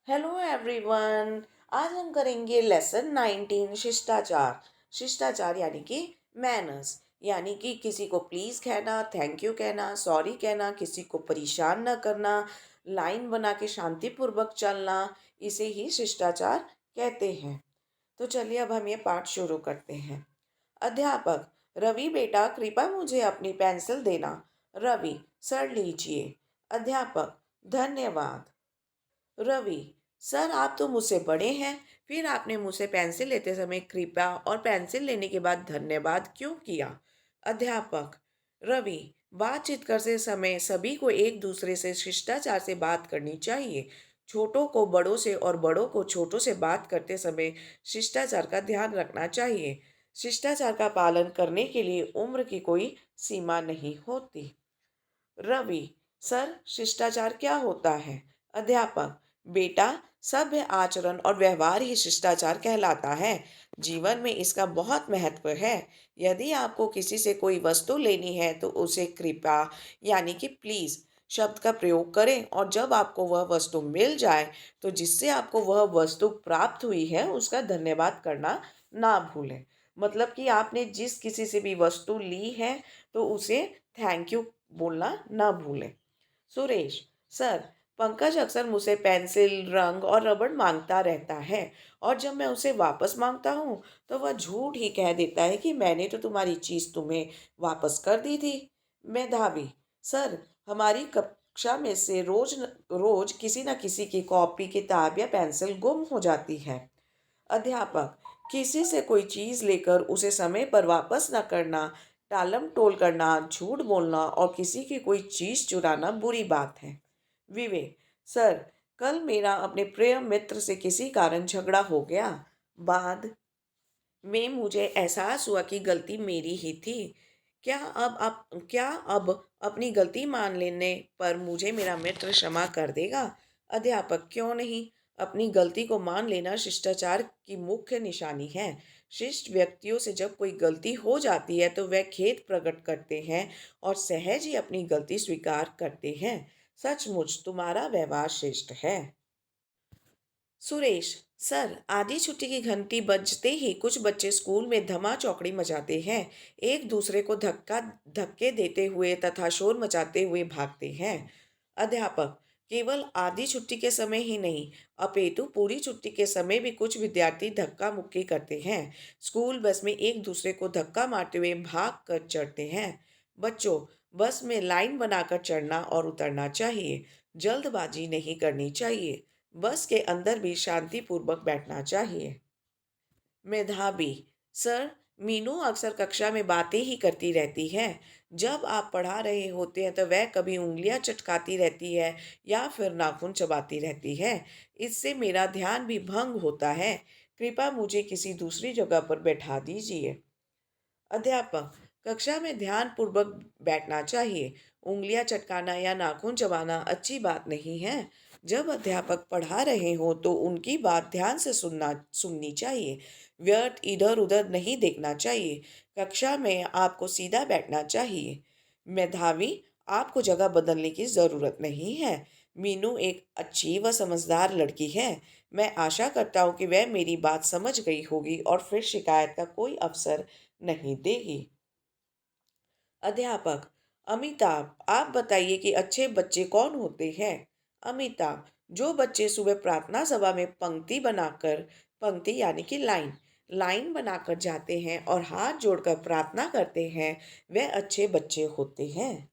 Hello everyone. आज हम करेंगे लेसन 19 शिष्टाचार। शिष्टाचार यानी कि मैनर्स, यानी कि किसी को प्लीज़ कहना, थैंक यू कहना, सॉरी कहना, किसी को परेशान न करना, लाइन बना के शांतिपूर्वक चलना, इसे ही शिष्टाचार कहते हैं। तो चलिए अब हम ये पाठ शुरू करते हैं। अध्यापक: रवि बेटा कृपया मुझे अपनी पेंसिल देना। रवि: सर लीजिए। अध्यापक: धन्यवाद। रवि: सर आप तो मुझसे बड़े हैं, फिर आपने मुझसे पेंसिल लेते समय कृपया और पेंसिल लेने के बाद धन्यवाद क्यों किया? अध्यापक: रवि: बातचीत करते समय सभी को एक दूसरे से शिष्टाचार से बात करनी चाहिए। छोटों को बड़ों से और बड़ों को छोटों से बात करते समय शिष्टाचार का ध्यान रखना चाहिए। शिष्टाचार का पालन करने के लिए उम्र की कोई सीमा नहीं होती। रवि: सर शिष्टाचार क्या होता है? अध्यापक: बेटा, सभ्य आचरण और व्यवहार ही शिष्टाचार कहलाता है। जीवन में इसका बहुत महत्व है। यदि आपको किसी से कोई वस्तु लेनी है तो उसे कृपया यानी कि प्लीज शब्द का प्रयोग करें, और जब आपको वह वस्तु मिल जाए तो जिससे आपको वह वस्तु प्राप्त हुई है उसका धन्यवाद करना ना भूलें। मतलब कि आपने जिस किसी से भी वस्तु ली है तो उसे थैंक यू बोलना ना भूलें। सुरेश: सर, पंकज अक्सर मुझसे पेंसिल, रंग और रबड़ मांगता रहता है, और जब मैं उसे वापस मांगता हूँ तो वह झूठ ही कह देता है कि मैंने तो तुम्हारी चीज तुम्हें वापस कर दी थी। मेधावी: सर, हमारी कक्षा में से रोज रोज किसी न किसी की कॉपी, किताब या पेंसिल गुम हो जाती है। अध्यापक: किसी से कोई चीज लेकर उसे समय पर वापस न करना, टालम टोल करना, झूठ बोलना और किसी की कोई चीज चुराना बुरी बात है। विवेक: सर, कल मेरा अपने प्रिय मित्र से किसी कारण झगड़ा हो गया। बाद में मुझे एहसास हुआ कि गलती मेरी ही थी। क्या अब अपनी गलती मान लेने पर मुझे मेरा मित्र क्षमा कर देगा? अध्यापक: क्यों नहीं? अपनी गलती को मान लेना शिष्टाचार की मुख्य निशानी है। शिष्ट व्यक्तियों से जब कोई गलती हो जाती है तो वह खेद प्रकट करते हैं और सहज ही अपनी गलती स्वीकार करते हैं। सचमुच तुम्हारा व्यवहार श्रेष्ठ है। सुरेश: सर, आधी छुट्टी की घंटी बजते ही कुछ बच्चे स्कूल में धमा चौकड़ी मचाते हैं। एक दूसरे को धक्के देते हुए तथा शोर मचाते हुए भागते हैं। अध्यापक: केवल आधी छुट्टी के समय ही नहीं, अपितु पूरी छुट्टी के समय भी कुछ विद्यार्थी धक्का मुक्की करते हैं। स्कूल बस में एक दूसरे को धक्का मारते हुए भाग कर चढ़ते हैं। बच्चों, बस में लाइन बनाकर चढ़ना और उतरना चाहिए। जल्दबाजी नहीं करनी चाहिए। बस के अंदर भी शांतिपूर्वक बैठना चाहिए। मेधावी: सर, मीनू अक्सर कक्षा में बातें ही करती रहती है। जब आप पढ़ा रहे होते हैं तो वह कभी उंगलियां चटकाती रहती है या फिर नाखून चबाती रहती है। इससे मेरा ध्यान भी भंग होता है। कृपया मुझे किसी दूसरी जगह पर बैठा दीजिए। अध्यापक: कक्षा में ध्यान पूर्वक बैठना चाहिए। उंगलियां चटकाना या नाखून चबाना अच्छी बात नहीं है। जब अध्यापक पढ़ा रहे हो तो उनकी बात ध्यान से सुननी चाहिए। व्यर्थ इधर उधर नहीं देखना चाहिए। कक्षा में आपको सीधा बैठना चाहिए। मेधावी: आपको जगह बदलने की जरूरत नहीं है। मीनू एक अच्छी व समझदार लड़की है। मैं आशा करता हूँ कि वह मेरी बात समझ गई होगी और फिर शिकायत का कोई अवसर नहीं देगी। अध्यापक: अमिताभ, आप बताइए कि अच्छे बच्चे कौन होते हैं? अमिताभ: जो बच्चे सुबह प्रार्थना सभा में पंक्ति यानी कि लाइन बनाकर जाते हैं और हाथ जोड़कर प्रार्थना करते हैं, वे अच्छे बच्चे होते हैं।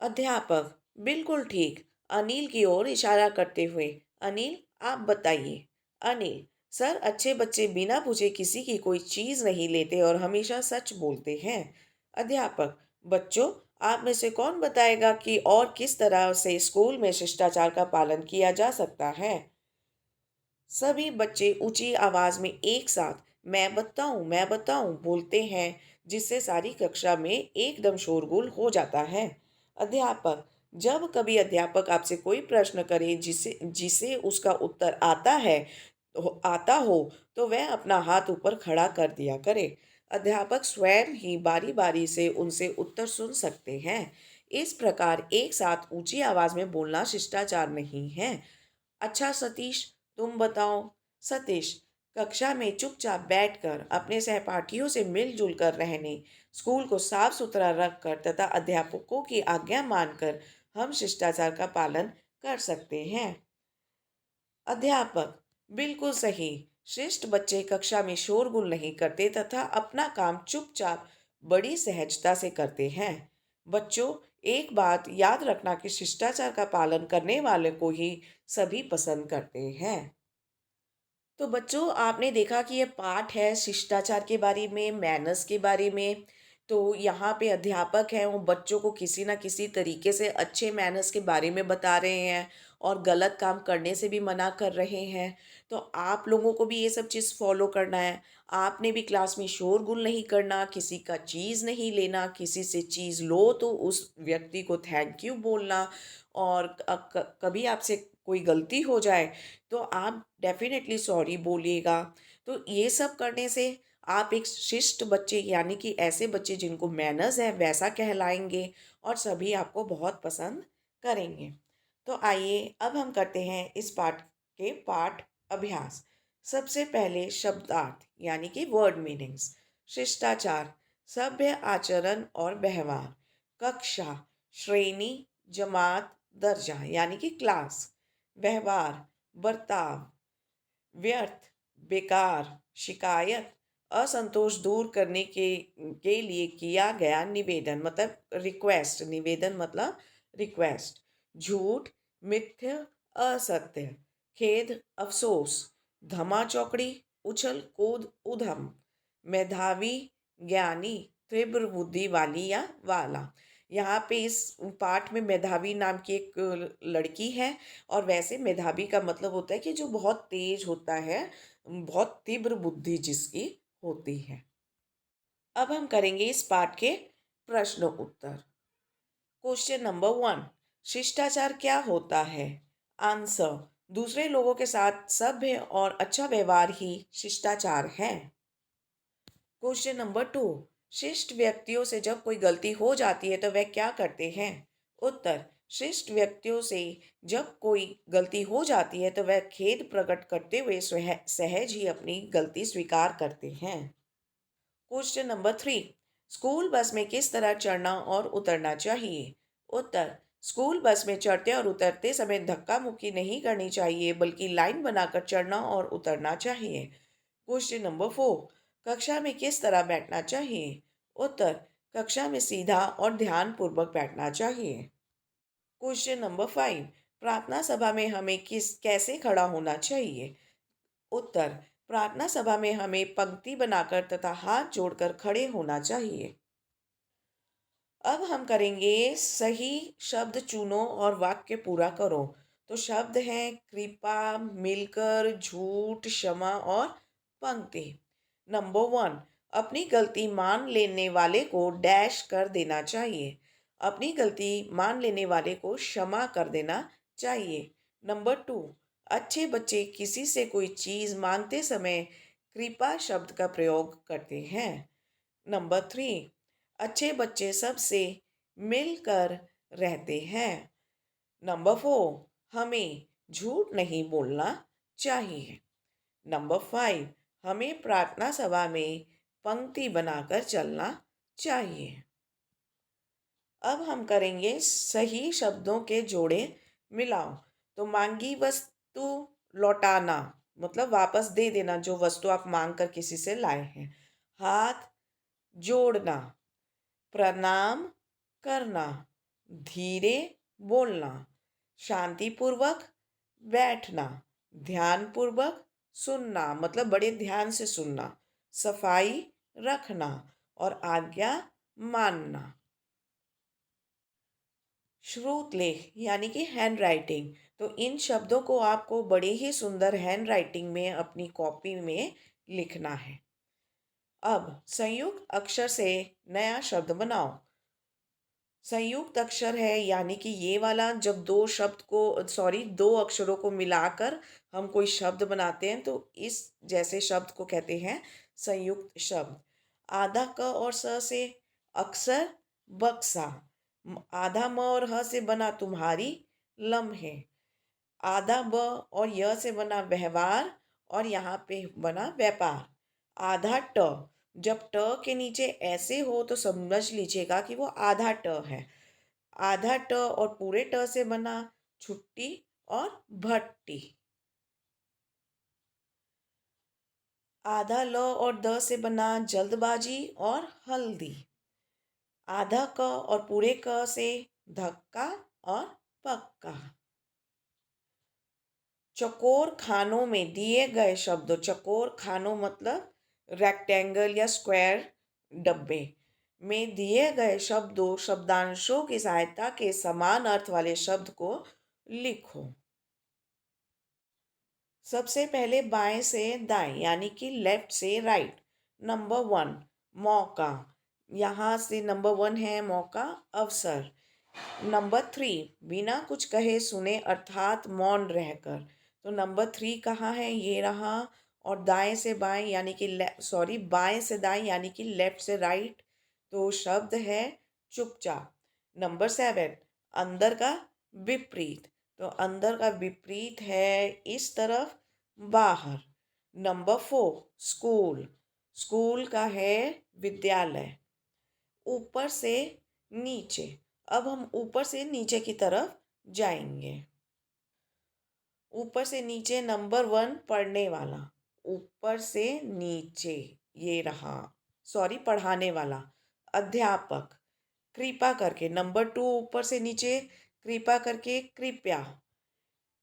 अध्यापक: बिल्कुल ठीक। अनिल की ओर इशारा करते हुए, अनिल, आप बताइए। अनिल: सर, अच्छे बच्चे बिना पूछे किसी की कोई चीज नहीं लेते और हमेशा सच बोलते हैं। अध्यापक: बच्चों, आप में से कौन बताएगा कि और किस तरह से स्कूल में शिष्टाचार का पालन किया जा सकता है? सभी बच्चे ऊंची आवाज में एक साथ मैं बताऊं बोलते हैं, जिससे सारी कक्षा में एकदम शोरगुल हो जाता है। अध्यापक: जब कभी अध्यापक आपसे कोई प्रश्न करे जिसे जिसे उसका उत्तर आता हो तो वह अपना हाथ ऊपर खड़ा कर दिया करे। अध्यापक स्वयं ही बारी बारी से उनसे उत्तर सुन सकते हैं। इस प्रकार एक साथ ऊंची आवाज में बोलना शिष्टाचार नहीं है। अच्छा सतीश, तुम बताओ। सतीश, कक्षा में चुपचाप बैठकर अपने सहपाठियों से मिलजुल कर रहने, स्कूल को साफ सुथरा रखकर तथा अध्यापकों की आज्ञा मानकर हम शिष्टाचार का पालन कर सकते हैं। अध्यापक, बिल्कुल सही। शिष्ट बच्चे कक्षा में शोरगुल नहीं करते तथा अपना काम चुपचाप बड़ी सहजता से करते हैं। बच्चों, एक बात याद रखना कि शिष्टाचार का पालन करने वाले को ही सभी पसंद करते हैं। तो बच्चों, आपने देखा कि ये पाठ है शिष्टाचार के बारे में, मैनर्स के बारे में। तो यहाँ पे अध्यापक हैं, वो बच्चों को किसी ना किसी तरीके से अच्छे मैनर्स के बारे में बता रहे हैं और गलत काम करने से भी मना कर रहे हैं। तो आप लोगों को भी ये सब चीज़ फॉलो करना है। आपने भी क्लास में शोरगुल नहीं करना, किसी का चीज़ नहीं लेना, किसी से चीज़ लो तो उस व्यक्ति को थैंक यू बोलना। और कभी आपसे कोई गलती हो जाए तो आप डेफ़िनेटली सॉरी बोलिएगा। तो ये सब करने से आप एक शिष्ट बच्चे, यानी कि ऐसे बच्चे जिनको मैनर्स है, वैसा कहलाएँगे और सभी आपको बहुत पसंद करेंगे। तो आइए अब हम करते हैं इस पाठ के पाठ अभ्यास। सबसे पहले शब्दार्थ यानी कि वर्ड मीनिंग्स। शिष्टाचार, सभ्य आचरण और व्यवहार। कक्षा, श्रेणी, जमात, दर्जा यानी कि क्लास। व्यवहार, बर्ताव। व्यर्थ, बेकार, शिकायत, असंतोष दूर करने के लिए किया गया निवेदन, मतलब रिक्वेस्ट। निवेदन मतलब रिक्वेस्ट। झूठ, मिथ्य, असत्य। खेद, अफसोस। धमा चौकड़ी, उछल कूद, उधम। मेधावी, ज्ञानी, तीव्र बुद्धि वाली या वाला। यहाँ पे इस पाठ में मेधावी नाम की एक लड़की है। और वैसे मेधावी का मतलब होता है कि जो बहुत तेज होता है, बहुत तीव्र बुद्धि जिसकी होती है। अब हम करेंगे इस पाठ के प्रश्न उत्तर। क्वेश्चन नंबर 1, शिष्टाचार क्या होता है? आंसर, दूसरे लोगों के साथ सभ्य और अच्छा व्यवहार ही शिष्टाचार है। क्वेश्चन नंबर 2, शिष्ट व्यक्तियों से जब कोई गलती हो जाती है तो वह क्या करते हैं? उत्तर, शिष्ट व्यक्तियों से जब कोई गलती हो जाती है तो वह खेद प्रकट करते हुए सहज ही अपनी गलती स्वीकार करते हैं। क्वेश्चन नंबर 3, स्कूल बस में किस तरह चढ़ना और उतरना चाहिए? उत्तर, स्कूल बस में चढ़ते और उतरते समय धक्का मुक्की नहीं करनी चाहिए, बल्कि लाइन बनाकर चढ़ना और उतरना चाहिए। क्वेश्चन नंबर 4, कक्षा में किस तरह बैठना चाहिए? उत्तर, कक्षा में सीधा और ध्यानपूर्वक बैठना चाहिए। क्वेश्चन नंबर 5, प्रार्थना सभा में हमें किस कैसे खड़ा होना चाहिए? उत्तर, प्रार्थना सभा में हमें पंक्ति बनाकर तथा हाथ जोड़कर खड़े होना चाहिए। अब हम करेंगे सही शब्द चुनो और वाक्य पूरा करो। तो शब्द हैं कृपा, मिलकर, झूठ, क्षमा और पंक्ति। नंबर 1, अपनी गलती मान लेने वाले को डैश कर देना चाहिए। अपनी गलती मान लेने वाले को क्षमा कर देना चाहिए। नंबर 2, अच्छे बच्चे किसी से कोई चीज़ मांगते समय कृपा शब्द का प्रयोग करते हैं। नंबर 3, अच्छे बच्चे सबसे मिलकर रहते हैं। नंबर 4, हमें झूठ नहीं बोलना चाहिए। नंबर 5, हमें प्रार्थना सभा में पंक्ति बनाकर चलना चाहिए। अब हम करेंगे सही शब्दों के जोड़े मिलाओ। तो मांगी वस्तु लौटाना, मतलब वापस दे देना जो वस्तु आप मांग कर किसी से लाए हैं। हाथ जोड़ना, प्रणाम करना, धीरे बोलना, शांतिपूर्वक बैठना, ध्यानपूर्वक सुनना, मतलब बड़े ध्यान से सुनना, सफाई रखना और आज्ञा मानना। श्रुत लेख यानी कि हैंड राइटिंग। तो इन शब्दों को आपको बड़े ही सुंदर हैंड राइटिंग में अपनी कॉपी में लिखना है। अब संयुक्त अक्षर से नया शब्द बनाओ। संयुक्त अक्षर है यानी कि ये वाला, जब दो अक्षरों को मिलाकर हम कोई शब्द बनाते हैं तो इस जैसे शब्द को कहते हैं संयुक्त शब्द। आधा क और स से अक्सर, बक्सा। आधा म और ह से बना तुम्हारी, लम्हे। आधा ब और य से बना व्यवहार और यहाँ पे बना व्यापार। आधा ट, जब ट के नीचे ऐसे हो तो समझ लीजिएगा कि वो आधा ट है। आधा ट और पूरे ट से बना छुट्टी और भट्टी। आधा ल और द से बना जल्दबाजी और हल्दी। आधा क और पूरे क से धक्का और पक्का। चकोर खानों में दिए गए शब्द, चकोर खानों मतलब रेक्टेंगल या स्क्वायर डब्बे में दिए गए शब्दों शब्दांशों की सहायता के समान अर्थ वाले शब्द को लिखो। सबसे पहले बाएं से दाएं यानी कि लेफ्ट से राइट। नंबर वन, मौका। यहाँ से नंबर वन है मौका, अवसर। नंबर थ्री, बिना कुछ कहे सुने अर्थात मौन रहकर। तो नंबर थ्री कहाँ है, ये रहा। और दाएं से बाएं यानी कि बाएं से दाएं यानी कि लेफ्ट से राइट। तो शब्द है चुपचाप। नंबर सेवन, अंदर का विपरीत। तो अंदर का विपरीत है इस तरफ, बाहर। Number four, school. स्कूल का है विद्यालय। ऊपर से नीचे। अब हम ऊपर से नीचे की तरफ जाएंगे। ऊपर से नीचे नंबर वन, पढ़ने वाला। ऊपर से नीचे, ये रहा। पढ़ाने वाला, अध्यापक। कृपा करके। नंबर टू, ऊपर से नीचे कृपा करके, कृपया।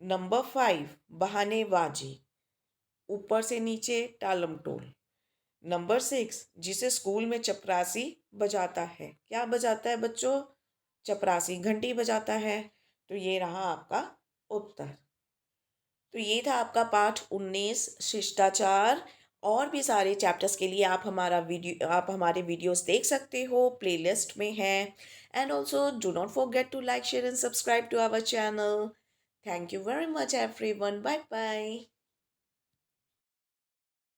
नंबर फाइव, बहानेबाजी। ऊपर से नीचे टालम टोल। नंबर सिक्स, जिसे स्कूल में चपरासी बजाता है। क्या बजाता है बच्चों? चपरासी घंटी बजाता है। तो ये रहा आपका उत्तर। तो ये था आपका पाठ 19 शिष्टाचार। और भी सारे चैप्टर्स के लिए आप हमारे वीडियोस देख सकते हो, प्लेलिस्ट में है। And also do not forget to like, share and subscribe to our channel. Thank you very much everyone. Bye bye.